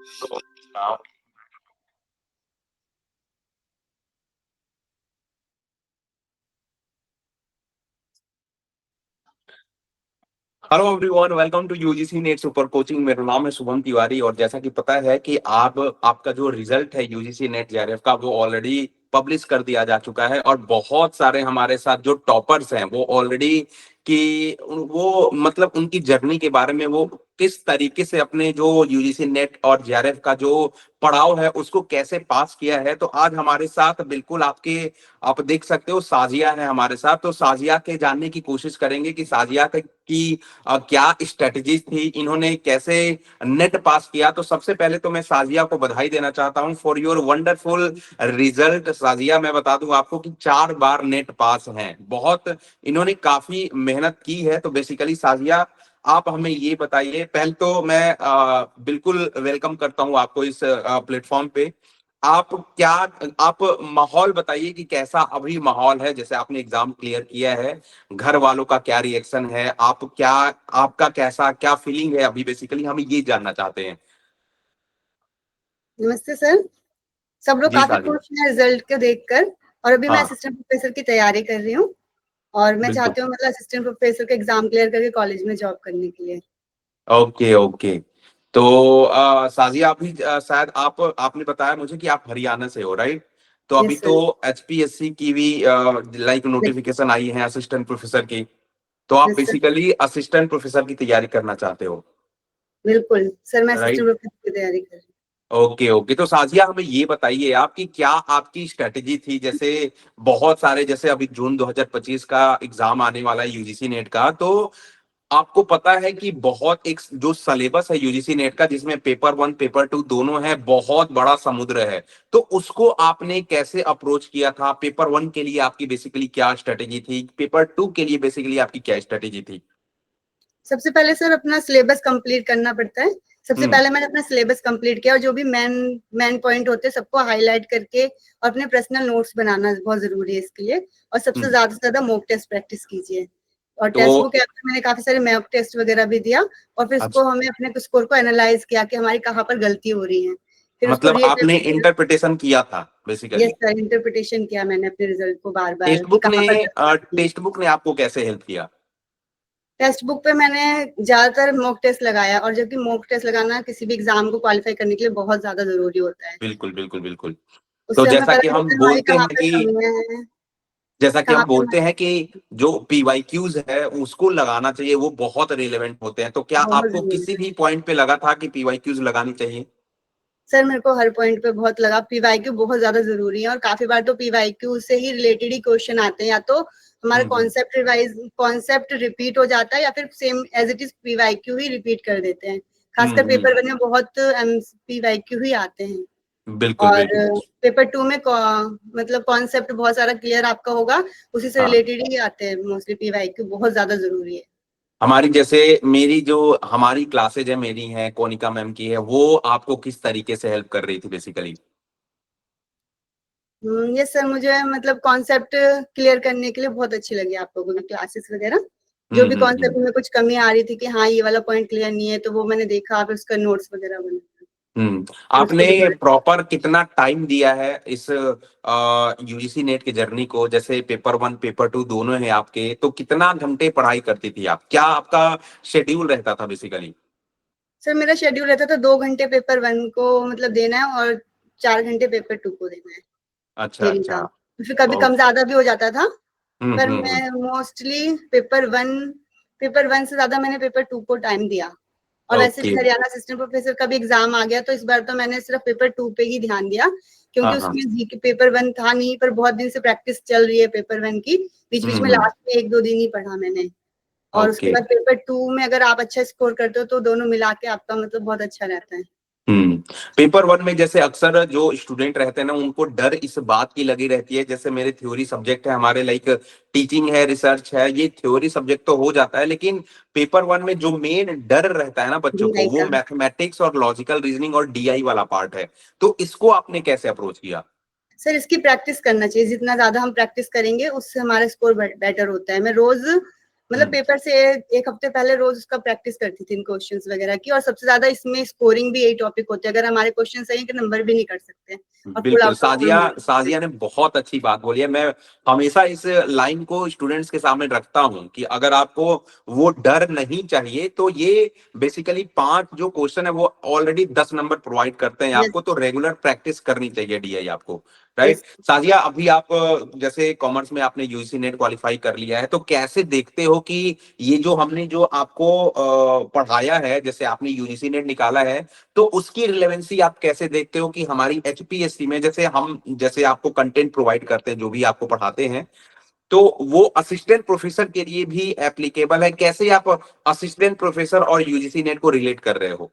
Hello everyone, welcome to UGC NET super coaching. मेरा नाम है शुभम तिवारी और जैसा कि पता है कि आपका जो रिजल्ट है यूजीसी नेट जेआरएफ का वो ऑलरेडी पब्लिश कर दिया जा चुका है और बहुत सारे हमारे साथ जो टॉपर्स हैं वो ऑलरेडी कि वो मतलब उनकी जर्नी के बारे में वो किस तरीके से अपने जो यूजीसी नेट और जेआरएफ का जो पड़ाव है उसको कैसे पास किया है। तो आज हमारे साथ बिल्कुल आप देख सकते हो साजिया है हमारे साथ। तो साजिया के जानने की कोशिश करेंगे कि साजिया की क्या स्ट्रेटजीज थी, इन्होंने कैसे नेट पास किया। तो सबसे पहले तो मैं साजिया को बधाई देना चाहता हूं for your wonderful result. Sajiya, मैं बता दूं आपको कि 4 बार नेट पास हैं, बहुत इन्होंने काफी मेहनत की है। तो बेसिकली साजिया, आप हमें ये बताइए। पहले तो मैं बिल्कुल वेलकम करता हूं आपको इस प्लेटफॉर्म पे। आप क्या आप माहौल बताइए कि कैसा अभी माहौल है, जैसे आपने एग्जाम क्लियर किया है, घर वालों का क्या रिएक्शन है, आपका कैसा क्या फीलिंग है अभी, बेसिकली हम ये जानना चाहते हैं। नमस्ते सर। सब लोग जी काफी साजिद। खुश हैं रिजल्ट को देखकर। और अभी मैं हाँ असिस्टेंट प्रोफेसर की तैयारी कर रही हूँ और मैं बिल्कुल। चाहती हूँ मतलब असिस्टेंट प्रोफेसर का एग्जाम क्लियर करके कॉलेज में जॉब करने के लिए। Okay okay. तो साजिया, अभी शायद आपने बताया मुझे कि आप हरियाणा से हो, राइट? तो अभी यस तो सर। एचपीएससी की भी लाइक नोटिफिकेशन आई है असिस्टेंट प्रोफेसर की। तो आप yes sir, basically assistant professor की तैयारी करना चाहते हो, बिल्कुल सर, मैं असिस्टेंट राइट? प्रोफेसर की तैयारी कर रही हूँ। Okay okay. तो साजिया, हमें ये बताइए आपकी क्या आपकी स्ट्रेटेजी थी। जैसे बहुत सारे, जैसे अभी जून 2025 का एग्जाम आने वाला है यूजीसी नेट का, तो आपको पता है कि बहुत एक जो सिलेबस है यूजीसी नेट का, जिसमें पेपर 1 पेपर 2 दोनों है, बहुत बड़ा समुद्र है। तो उसको आपने कैसे अप्रोच किया था? पेपर 1 के लिए आपकी बेसिकली क्या स्ट्रेटेजी थी, पेपर 2 के लिए बेसिकली आपकी क्या स्ट्रेटेजी थी? सबसे पहले सर अपना सिलेबस कंप्लीट करना पड़ता है। सबसे हम्म पहले मैंने अपना सिलेबस कंप्लीट किया और जो भी मेन पॉइंट होते हैं सबको हाईलाइट करके और अपने पर्सनल नोट्स बनाना बहुत जरूरी है इसके लिए। और सबसे हम्म। ज्यादा से ज्यादा मॉक टेस्ट प्रैक्टिस कीजिए। और तो टेक्स्ट बुक ऐप में मैंने काफी सारे मॉक टेस्ट वगैरह भी दिया और फिर इसको अच्छा, हमें अपने स्कोर को एनालाइज किया कि हमारी कहाँ पर गलती हो रही है, फिर उसको मतलब आपने रीअटेम्प्ट किया। इंटरप्रिटेशन किया था यस बेसिकली। सर, इंटरप्रिटेशन किया मैंने अपने रिजल्ट को बार बार टेक्स्ट कि बुक ने कहाँ पर गलती हुई। टेक्स्ट बुक ने आपको कैसे हेल्प किया? टेक्स्ट बुक पे मैंने ज्यादातर मॉक टेस्ट लगाया और जबकि मॉक टेस्ट लगाना किसी भी एग्जाम को क्वालिफाई करने के लिए बहुत ज्यादा जरूरी होता है। बिल्कुल बिल्कुल बिल्कुल। तो उससे हमें जैसा पता कि हम चलता है हमारी बोलते कहाँ हैं पर कि कमियां हैं, जैसा कि हम कहाँ पे बोलते हैं कि जो पीवाईक्यूज है उसको लगाना चाहिए, वो बहुत रेलेवेंट होते हैं। तो क्या बहुत आपको जरूरी किसी है। भी पॉइंट पे लगा था कि पीवाईक्यूज लगानी चाहिए? सर मेरे को हर पॉइंट पे बहुत लगा पीवाईक्यू बहुत ज्यादा जरूरी है और काफी बार तो पीवाईक्यू से ही रिलेटेड ही क्वेश्चन आते हैं, या तो हमारा हम्म। कॉन्सेप्ट रिपीट हो जाता है या फिर same as it is PYQ ही रिपीट कर देते हैं। खासकर हम्म। पेपर 1 में बहुत पीवाईक्यू ही आते हैं। बिल्कुल और बिल्कुल। पेपर 2 में मतलब कॉन्सेप्ट बहुत सारा क्लियर आपका होगा, उसी से हाँ, रिलेटेड ही आते हैं मोस्टली। पीवाईक्यू बहुत ज्यादा जरूरी है। हमारी जैसे मेरी जो हमारी क्लासेज है, मेरी है, कोनिका मैम की है, वो आपको किस तरीके से हेल्प कर रही थी बेसिकली? ये सर मुझे मतलब कॉन्सेप्ट क्लियर करने के लिए बहुत अच्छी लगी आप लोगों की क्लासेस वगैरह। जो भी हम्म। कॉन्सेप्ट में कुछ कमी आ रही थी कि हाँ ये वाला पॉइंट क्लियर नहीं है, तो वो मैंने देखा, फिर उसका नोट्स वगैरह बना फिर आपने उसको रिवाइज। प्रॉपर कितना टाइम दिया है इस यूजीसी नेट की जर्नी को? जैसे पेपर 1 पेपर 2 दोनों है आपके, तो कितना घंटे पढ़ाई करती थी आप, क्या आपका शेड्यूल रहता था बेसिकली? सर मेरा शेड्यूल रहता था 2 घंटे पेपर 1 को मतलब देना है और 4 घंटे पेपर 2 को देना है अच्छा थ्योरी अच्छा। का। फिर कभी ओ, कम ज्यादा भी हो जाता था, पर हम्म। मैं मोस्टली पेपर 1 से ज्यादा मैंने पेपर 2 को टाइम दिया। और वैसे ओके। भी हरियाणा असिस्टेंट प्रोफेसर का भी एग्जाम आ गया, तो इस बार तो मैंने सिर्फ पेपर 2 पे ही ध्यान दिया, हाँ क्योंकि हाँ। उसमें जी के पेपर 1 था नहीं, पर बहुत दिन से प्रैक्टिस चल रही है पेपर 1 की। बीच बीच में हम्म। लास्ट में 1-2 दिन ही पढ़ा मैंने। और उसके ओके। बाद पेपर 2 में अगर आप अच्छा स्कोर करते हो तो दोनों मिला के आपका मतलब बहुत अच्छा रहता है। हम्म। पेपर 1 में जैसे अक्सर जो स्टूडेंट रहते हैं ना, उनको डर इस बात की लगी रहती है, जैसे मेरे थ्योरी सब्जेक्ट है हमारे, लाइक टीचिंग है, रिसर्च है, ये थ्योरी सब्जेक्ट तो हो जाता है, लेकिन पेपर 1 में जो मेन डर रहता है ना बच्चों को, नहीं वो का मैथमेटिक्स और लॉजिकल रीजनिंग और डीआई वाला पार्ट है। तो इसको आपने कैसे अप्रोच किया? सर इसकी प्रैक्टिस करना चाहिए, जितना ज्यादा हम प्रैक्टिस करेंगे उससे हमारा स्कोर बेटर होता है। मैं रोज मतलब पेपर से एक हफ्ते पहले रोज उसका प्रैक्टिस करती थी इन क्वेश्चंस वगैरह की। और सबसे ज्यादा इसमें स्कोरिंग भी यही टॉपिक होते हैं, अगर हमारे क्वेश्चन सही है कि नंबर भी नहीं कर सकते हैं और फुल बिल्कुल, आउट ऑफ साजिया साजिया ने बहुत अच्छी बात बोली है। मैं हमेशा इस लाइन को स्टूडेंट्स के सामने रखता हूं कि अगर आपको वो डर नहीं चाहिए तो ये बेसिकली 5 जो क्वेश्चन है वो ऑलरेडी 10 नंबर प्रोवाइड करते हैं यस आपको, तो रेगुलर प्रैक्टिस करनी चाहिए डीआई आपको, राइट। यस। साजिया, अभी आप जैसे कॉमर्स में आपने यूजीसी नेट क्वालिफाई कर लिया है, तो कैसे देखते हो कि ये जो हमने जो आपको पढ़ाया है, जैसे आपने यूजीसी नेट निकाला है, तो उसकी रिलेवेंसी आप कैसे देखते हो कि हमारी एचपीएससी में जैसे आपको कंटेंट प्रोवाइड करते हैं, जो भी आपको पढ़ाते हैं, तो वो असिस्टेंट प्रोफेसर के लिए भी एप्लीकेबल है? कैसे आप असिस्टेंट प्रोफेसर और यूजीसी नेट को रिलेट कर रहे हो?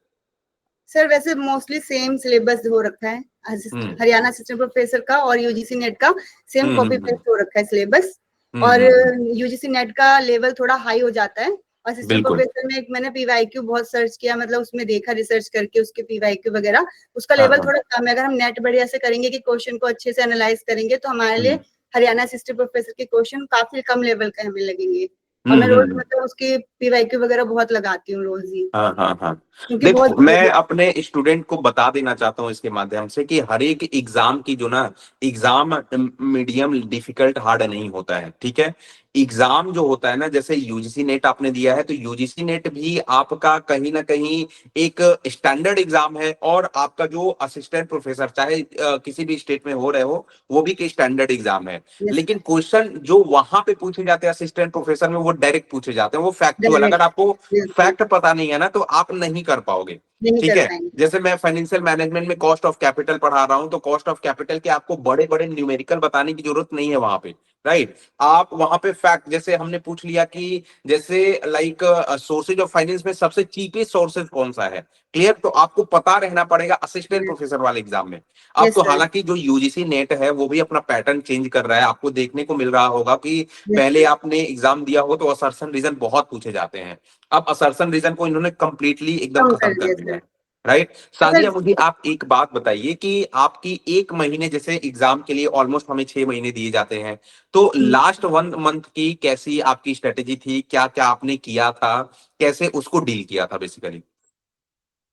सर वैसे मोस्टली सेम सिलेबस हो रखा है, हम्म हरियाणा असिस्टेंट प्रोफेसर का और यूजीसी नेट का सेम हम्म कॉपी हम्म पेस्ट हो रखा है सिलेबस। हम्म और हम्म, हम्म, यूजीसी नेट का लेवल थोड़ा हाई हो जाता है। असिस्टेंट बिल्कुल। प्रोफेसर में एक मैंने पीवाईक्यू बहुत सर्च किया, मतलब उसमें देखा रिसर्च करके उसके पीवाईक्यू वगैरह, उसका हाँ लेवल हाँ। थोड़ा कम है। अगर हम नेट बढ़िया से करेंगे कि क्वेश्चन को अच्छे से एनालाइज करेंगे तो हमारे लिए हम्म हरियाणा असिस्टेंट प्रोफेसर के क्वेश्चन काफी कम लेवल के हमें लगेंगे। और हम्म मैं रोज हम्म, मतलब उसकी पीवाईक्यू वगैरह बहुत लगाती हूँ रोज ही, हाँ हाँ हाँ। क्योंकि बहुत देखो, मैं जरूरी है। अपने स्टूडेंट को बता देना चाहता हूँ इसके माध्यम से कि हर एक एग्जाम की जो ना, एग्जाम मीडियम डिफिकल्ट हार्ड नहीं होता है, ठीक है। एग्जाम जो होता है ना, जैसे यूजीसी नेट आपने दिया है, तो यूजीसी नेट भी आपका कहीं ना कहीं एक स्टैंडर्ड एग्जाम है, और आपका जो असिस्टेंट प्रोफेसर चाहे किसी भी स्टेट में हो रहे हो, वो भी एक स्टैंडर्ड एग्जाम है। यस लेकिन क्वेश्चन जो वहां पे पूछे जाते हैं असिस्टेंट प्रोफेसर में, वो डायरेक्ट पूछे जाते हैं, वो फैक्चुअल। अगर डायरेक्ट, आपको बिल्कुल फैक्ट पता नहीं है ना, तो आप नहीं कर पाओगे, नहीं ठीक कर है। पाएंगे। जैसे मैं फाइनेंशियल मैनेजमेंट में कॉस्ट ऑफ कैपिटल पढ़ा रहा हूं, तो कॉस्ट ऑफ कैपिटल के आपको बड़े बड़े न्यूमेरिकल बताने की जरूरत नहीं है वहां पे, राइट। आप वहां पे फैक्ट, जैसे हमने पूछ लिया कि जैसे लाइक सोर्सेज ऑफ फाइनेंस में सबसे चीपेस्ट सोर्सेज कौन सा है, क्लियर, तो आपको पता रहना पड़ेगा असिस्टेंट प्रोफेसर वाले एग्जाम में। अब यस तो सर। हालांकि जो यूजीसी नेट है वो भी अपना पैटर्न चेंज कर रहा है, आपको देखने को मिल रहा होगा कि यस पहले सर। आपने एग्जाम दिया हो तो असर्शन रीजन बहुत पूछे जाते हैं, अब असर्शन रीजन को इन्होंने कंप्लीटली एकदम कम खत्म कर कर दिया दिया सर। है, राइट। सर साजिया, मुझे आप एक बात बताइए कि आपकी एक महीने, जैसे एग्जाम के लिए ऑलमोस्ट हमें 6 महीने दिए जाते हैं, तो लास्ट 1 मंथ की कैसी आपकी स्ट्रेटेजी थी, क्या क्या आपने किया था, कैसे उसको डील किया था बेसिकली?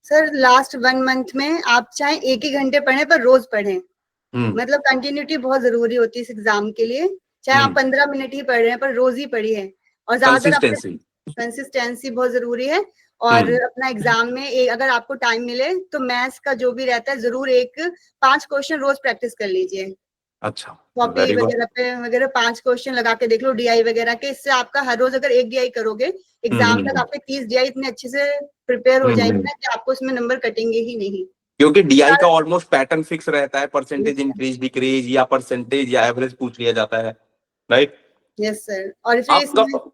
सर लास्ट 1 मंथ में आप चाहे एक ही घंटे पढ़ें पर रोज पढ़ें। हम्म मतलब कंटिन्यूटी बहुत जरूरी होती है इस एग्जाम के लिए। चाहे आप हम्म 15 मिनट ही पढ़ रहे हैं पर रोज ही पढ़िए। और ज्यादातर अपने कंसिस्टेंसी। कंसिस्टेंसी बहुत जरूरी है। और हम्म अपना एग्जाम में अगर आपको टाइम मिले तो मैथ्स का जो भी रहता है जरूर एक 5 क्वेश्चन रोज प्रैक्टिस कर लीजिए। अच्छा, कॉपी वेरी गुड। वगैरह पे वगैरह 5 क्वेश्चन लगा के देख लो डीआई वगैरह के। इससे आपका हर रोज अगर एक डीआई करोगे, हम्म एग्जाम तक हम्म आपके 30 डीआई इतने अच्छे से प्रिपेयर हो जाएंगे हम्म। ना कि आपको इसमें नंबर कटेंगे ही नहीं। क्योंकि डीआई का ऑलमोस्ट पैटर्न फिक्स रहता है, yes percentage sir. Increase decrease या परसेंटेज या एवरेज पूछ लिया जाता है, राइट। Yes sir. और फिर आप इसमें कब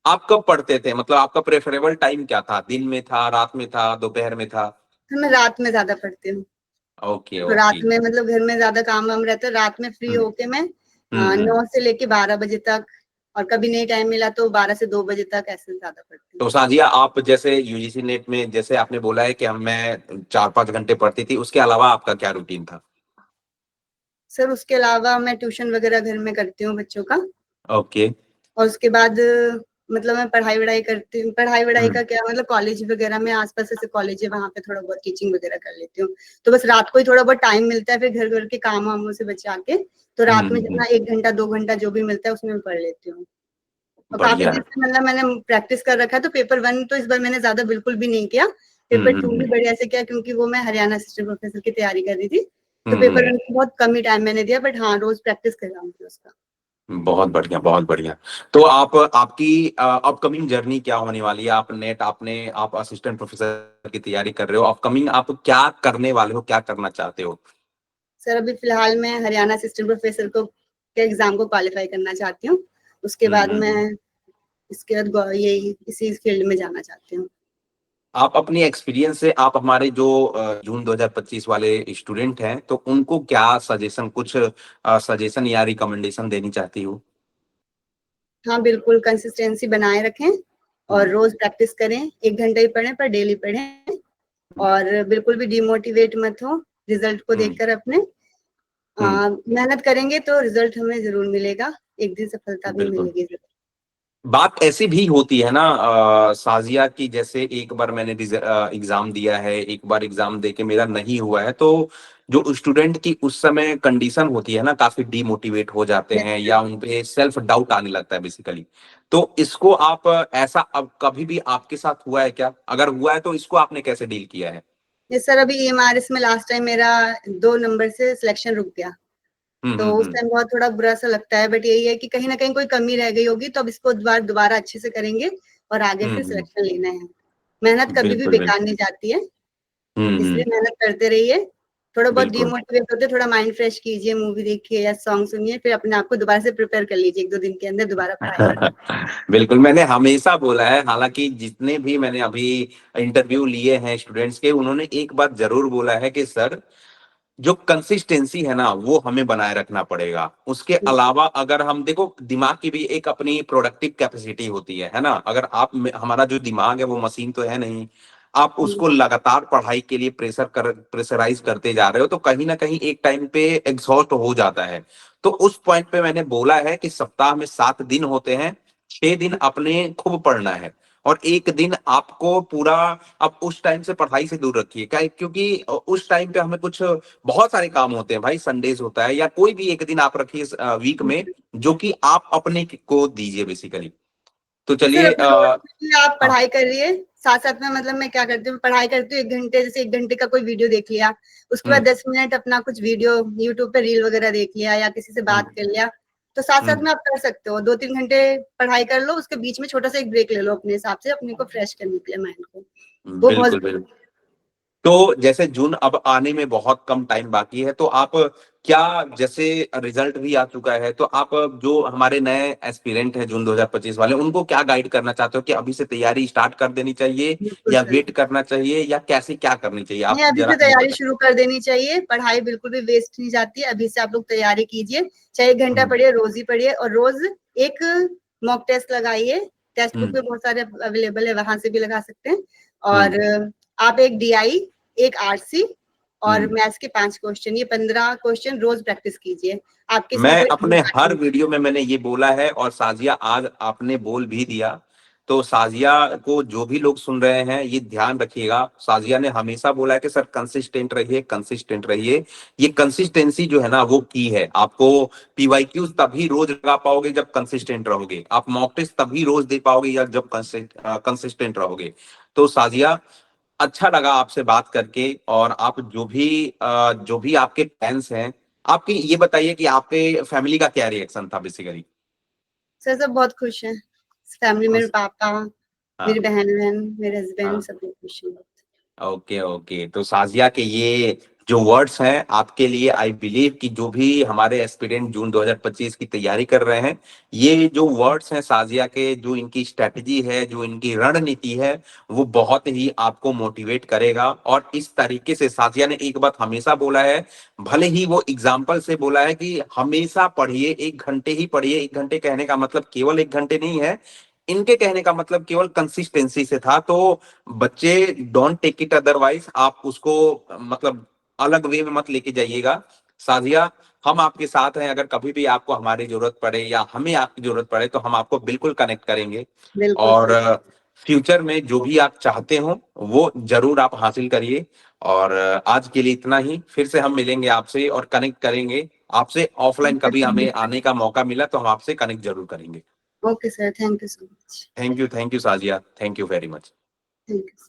आप कब पढ़ते थे, मतलब आपका प्रेफरेबल टाइम क्या था, दिन में था, रात में था, दोपहर में था? मैं रात में ज्यादा पढ़ती हूँ। ओके रात ओके। में मतलब घर में ज्यादा काम वाम रहता है, रात में फ्री हम्म होके मैं हम्म। 9 से लेके 12 बजे तक, और कभी नहीं टाइम मिला तो 12 से 2 बजे तक ऐसे ज्यादा पढ़ती हूँ। तो साजिया, आप जैसे यूजीसी नेट में जैसे आपने बोला है कि हम मैं 4-5 घंटे पढ़ती थी, उसके अलावा आपका क्या रूटीन था? सर उसके अलावा मैं ट्यूशन वगैरह घर में करती हूँ बच्चों का। ओके। और उसके बाद मतलब मैं पढ़ाई वढ़ाई करती हूँ। पढ़ाई वढ़ाई हम्म का क्या मतलब कॉलेज वगैरह में आसपास ऐसे कॉलेज है, वहां पे थोड़ा बहुत टीचिंग वगैरह कर लेती हूँ। तो बस रात को ही थोड़ा बहुत टाइम मिलता है, फिर घर घर के काम वामों से बचा के तो रात में हम्म। जितना 1 घंटा 2 घंटा जो भी मिलता है उसमें मैं पढ़ लेती हूँ। और काफी बढ़िया दिन है। से मतलब मैंने प्रैक्टिस कर रखा है, तो पेपर 1 तो इस बार मैंने ज्यादा बिल्कुल भी नहीं किया। पेपर 2 भी हम्म। बढ़िया से किया, क्योंकि वो मैं हरियाणा असिस्टेंट प्रोफेसर की तैयारी कर रही थी। तो हम्म पेपर हम्म। 1 को बहुत कम ही टाइम मैंने दिया, बट हाँ रोज प्रैक्टिस कर रहा हूँ उसका। बहुत बढ़िया, बहुत बढ़िया। तो आप आपकी अपकमिंग जर्नी क्या होने वाली है? आप नेट आपने आप असिस्टेंट प्रोफेसर की तैयारी कर रहे हो, अपकमिंग आप क्या करने वाले हो, क्या करना चाहते हो? सर अभी फिलहाल मैं हरियाणा असिस्टेंट प्रोफेसर को के एग्जाम को क्वालिफाई करना चाहती हूँ। उसके बाद मैं हम्म। इसके बाद यही इसी फील्ड में जाना चाहती हूँ। आप अपनी एक्सपीरियंस से, आप हमारे जो जून 2025 वाले स्टूडेंट हैं, तो उनको क्या सजेशन, कुछ सजेशन या रिकमेंडेशन देनी चाहती हो? हाँ बिल्कुल, कंसिस्टेंसी बनाए रखें और हम्म रोज प्रैक्टिस करें। 1 घंटा ही पढ़ें पर डेली पढ़ें। और बिल्कुल भी डिमोटिवेट मत हो रिजल्ट को हम्म देखकर अपने। हम्म। मेहनत करेंगे तो रिजल्ट हमें जरूर मिलेगा, एक दिन सफलता भी बिल्कुल। मिलेगी जरूर। बात ऐसी भी होती है ना साजिया की, जैसे एक बार मैंने एग्जाम दिया है, एक बार एग्जाम देके मेरा नहीं हुआ है, तो जो स्टूडेंट की उस समय कंडीशन होती है ना, काफी डीमोटिवेट हो जाते हैं या उनपे सेल्फ डाउट आने लगता है बेसिकली। तो इसको आप ऐसा अब कभी भी आपके साथ हुआ है क्या? अगर हुआ है तो इसको आपने कैसे डील किया है? यस सर, अभी EMRS में लास्ट टाइम मेरा 2 नंबर से सिलेक्शन रुक गया, तो उस हम्म। टाइम बहुत थोड़ा बुरा सा लगता है, बट यही है कि कहीं ना कहीं कोई कमी रह गई होगी, तो अब इसको दोबारा अच्छे से करेंगे और आगे फिर हम्म। सिलेक्शन लेना है। मेहनत कभी भी बिल्कुल बेकार बिल्कुल। नहीं जाती है, हम्म। इसलिए मेहनत करते रहिए। थोड़ा बहुत बिल्कुल। डिमोटिवेट होते, थोड़ा माइंड फ्रेश कीजिए, मूवी देखिए या सॉन्ग सुनिए, फिर अपने आप को दोबारा से प्रिपेयर कर लीजिए, 1-2 दिन के अंदर दोबारा पढ़ाई करें। बिल्कुल, मैंने हमेशा बोला है, हालांकि जितने भी मैंने अभी इंटरव्यू लिए हैं स्टूडेंट्स के, उन्होंने एक बात जरूर बोला है कि सर, जो कंसिस्टेंसी है ना वो हमें बनाए रखना पड़ेगा। उसके अलावा अगर हम देखो, दिमाग की भी एक अपनी प्रोडक्टिव कैपेसिटी होती है ना। अगर आप हमारा जो दिमाग है वो मशीन तो है नहीं, आप उसको लगातार पढ़ाई के लिए प्रेशराइज करते जा रहे हो, तो कहीं ना कहीं एक टाइम पे एग्जॉस्ट हो जाता है। तो उस पॉइंट पे मैंने बोला है कि सप्ताह में 7 दिन होते हैं, 6 दिन अपने खूब पढ़ना है और एक दिन आपको पूरा, अब उस टाइम से पढ़ाई से दूर रखिए। क्या, क्योंकि उस टाइम पे हमें कुछ बहुत सारे काम होते हैं भाई, संडेज होता है, या कोई भी एक दिन आप रखिए वीक में जो कि आप अपने को दीजिए बेसिकली। तो सर चलिए अभी रोज भी आप हाँ। पढ़ाई कर रही है, साथ साथ में मतलब मैं क्या करती हूँ, पढ़ाई करती हूँ 1 घंटे, जैसे 1 घंटे का कोई वीडियो देख लिया, उसके बाद हम्म 10 मिनट अपना कुछ वीडियो यूट्यूब पे रील वगैरह देख लिया या किसी से बात हम्म कर लिया। तो साथ साथ हम्म। में आप कर सकते हो, 2-3 घंटे पढ़ाई कर लो, उसके बीच में छोटा सा एक ब्रेक ले लो अपने हिसाब से, अपने को फ्रेश करने के लिए, माइंड को। वो बहुत बिल्कुल बिल्कुल। तो जैसे जून अब आने में बहुत कम टाइम बाकी है, तो आप क्या, जैसे रिजल्ट भी आ चुका है, तो आप जो हमारे नए एस्पिरेंट हैं जून 2025 वाले, उनको क्या गाइड करना चाहते हो कि अभी से तैयारी स्टार्ट कर देनी चाहिए बिल्कुल या सर। वेट करना चाहिए, या कैसे क्या करनी चाहिए, नहीं, आप अभी से जरा ये तैयारी बताएं। शुरू कर देनी चाहिए, पढ़ाई बिल्कुल भी वेस्ट नहीं जाती है, अभी से आप लोग तैयारी कीजिए, चाहे 1 घंटा हम्म पढ़िए, रोज ही पढ़िए, और रोज एक मॉक टेस्ट लगाइए। टेक्स्ट बुक हम्म में बहुत सारे अवेलेबल है, वहां से भी लगा सकते हैं। और हम्म आप एक DI, एक RC और हम्म। मैथ्स के 5 क्वेश्चन, ये 15 क्वेश्चन रोज प्रैक्टिस कीजिए, आपके इसमें मैं कोई अपने कमी हर नहीं। वीडियो में मैंने ये बोला है, और साजिया आज आपने बोल भी दिया। तो साजिया को जो भी लोग सुन रहे हैं ये ध्यान रखिएगा, साजिया ने हमेशा बोला है कि सर कंसिस्टेंट रहिए, कंसिस्टेंट रहिए। ये कंसिस्टेंसी जो है ना वो की है। आपको PYQs तभी रोज लगा पाओगे जब कंसिस्टेंट रहोगे, आप मॉक टेस्ट तभी रोज दे पाओगे या जब कंसिस्टेंट रहोगे। तो साजिया, अच्छा लगा आपसे बात करके, और आप जो भी आपके प्लान्स हैं, आपकी ये बताइए कि आपके फैमिली का क्या रिएक्शन था बेसिकली? सर सब बहुत खुश हैं, फैमिली, मेरे पापा, मेरी हाँ बहन, मेरे हस्बैंड, हाँ। सब लोग खुश हैं। Okay okay. तो साजिया के ये जो वर्ड्स हैं आपके लिए, आई बिलीव कि जो भी हमारे एस्पिरेंट जून 2025 की तैयारी कर रहे हैं, ये जो वर्ड्स हैं साजिया के, जो इनकी स्ट्रेटजी है, जो इनकी रणनीति है, वो बहुत ही आपको मोटिवेट करेगा। और इस तरीके से साजिया ने एक बात हमेशा बोला है, भले ही वो एग्जाम्पल से बोला है कि हमेशा पढ़िए, 1 घंटे ही पढ़िए। 1 घंटे कहने का मतलब केवल 1 घंटे नहीं है, इनके कहने का मतलब केवल कंसिस्टेंसी से था। तो बच्चे, डोंट टेक इट अदरवाइज, आप उसको मतलब अलग वे में मत लेके जाइएगा। साजिया, हम आपके साथ हैं, अगर कभी भी आपको हमारी जरूरत पड़े या हमें आपकी जरूरत पड़े तो हम आपको बिल्कुल कनेक्ट करेंगे। बिल्कुल और सर। फ्यूचर में जो भी आप चाहते हो वो जरूर आप हासिल करिए। और आज के लिए इतना ही, फिर से हम मिलेंगे आपसे और कनेक्ट करेंगे आपसे ऑफलाइन। कभी हमें आने का मौका मिला तो हम आपसे कनेक्ट जरूर करेंगे। Okay sir, thank you so much. Thank you Sajiya, thank you very much. Thank you.